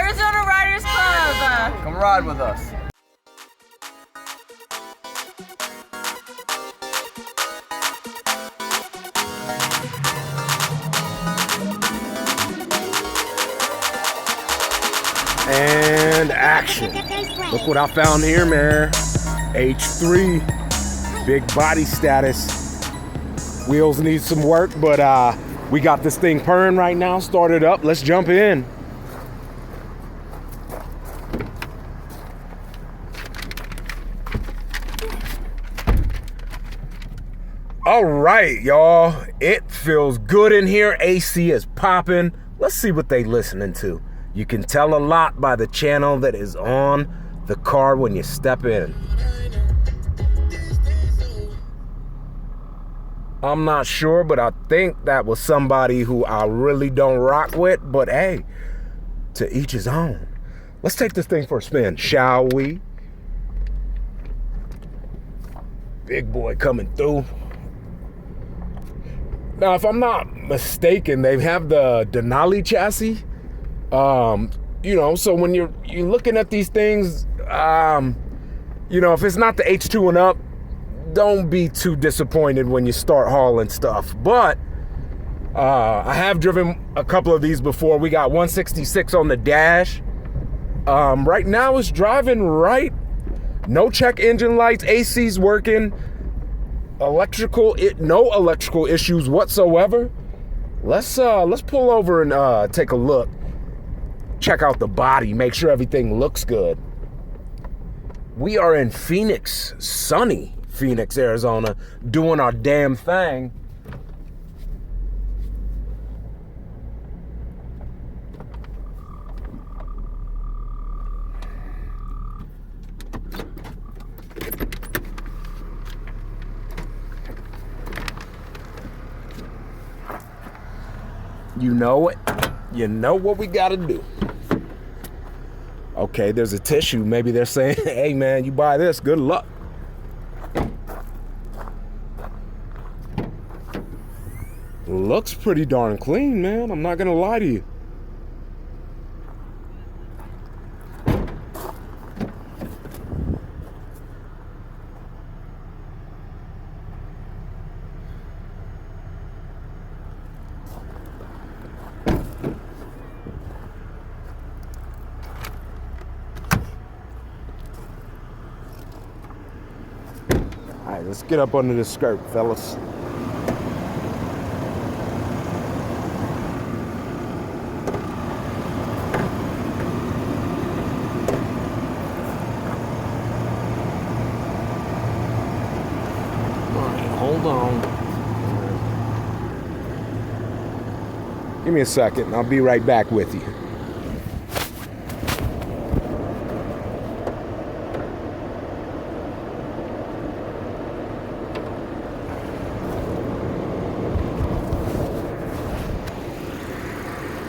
Arizona Riders Club. Come ride with us. And action. Look what I found here, man. H3, big body status. Wheels need some work, but we got this thing purring right now, started up. Let's jump in. All right, y'all. It feels good in here. AC is popping. Let's see what they listening to. You can tell a lot by the channel that is on the car when you step in. I'm not sure, but I think that was somebody who I really don't rock with, but hey, to each his own. Let's take this thing for a spin, shall we? Big boy coming through. Now, if I'm not mistaken, they have the Denali chassis. You know, so when you're looking at these things, you know, if it's not the H2 and up, don't be too disappointed when you start hauling stuff. But I have driven a couple of these before. We got 166 on the dash. Right now it's driving right. No check engine lights, AC's working. No electrical issues whatsoever. Let's pull over and take a look. Check out the body, make sure everything looks good. We are in Phoenix, sunny Phoenix, Arizona, doing our damn thing. You know it. You know what we gotta do. Okay, there's a tissue. Maybe they're saying, hey man, you buy this, good luck. Looks pretty darn clean, man. I'm not gonna lie to you. All right, let's get up under the skirt, fellas. All right, hold on. Give me a second, and I'll be right back with you.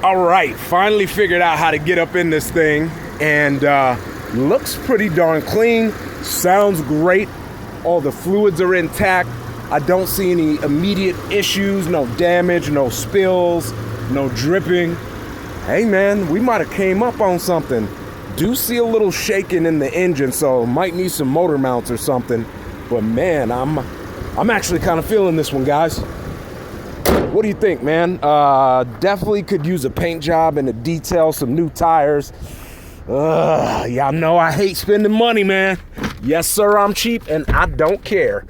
All right, finally figured out how to get up in this thing, and looks pretty darn clean, sounds great. All the fluids are intact. I don't see any immediate issues, no damage, no spills, no dripping. Hey man, we might have came up on something. Do see a little shaking in the engine, so might need some motor mounts or something. But man, I'm actually kind of feeling this one, guys. What do you think, man? Definitely could use a paint job and a detail, some new tires. Y'all know I hate spending money, man. Yes, sir, I'm cheap and I don't care.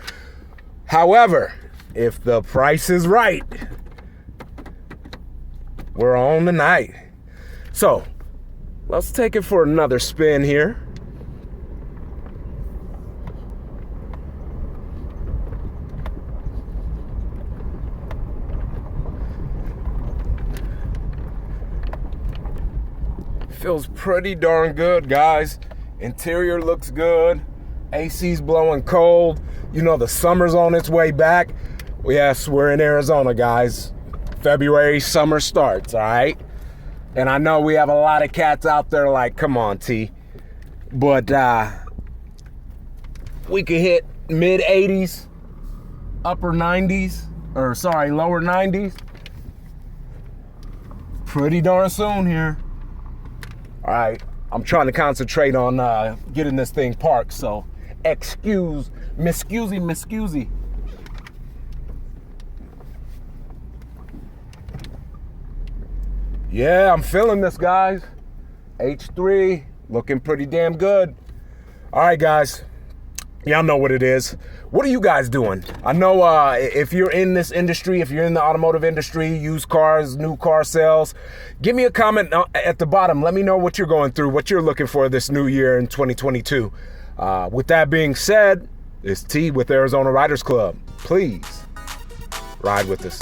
However, if the price is right, we're on tonight. So, let's take it for another spin here. Feels pretty darn good, guys. Interior looks good. AC's blowing cold. You know the summer's on its way back. Yes, we're in Arizona, guys. February, summer starts, all right? And I know we have a lot of cats out there like, come on, T. But we could hit mid 80s, upper 90s, or sorry, lower 90s. Pretty darn soon here. All right, I'm trying to concentrate on getting this thing parked, so excuse. Yeah, I'm feeling this, guys. H3, looking pretty damn good. All right, guys, y'all know what it is. What are you guys doing? I know if you're in this industry, if you're in the automotive industry, used cars, new car sales, give me a comment at the bottom. Let me know what you're going through, what you're looking for this new year in 2022. With that being said, it's T with Arizona Riders Club. Please ride with us.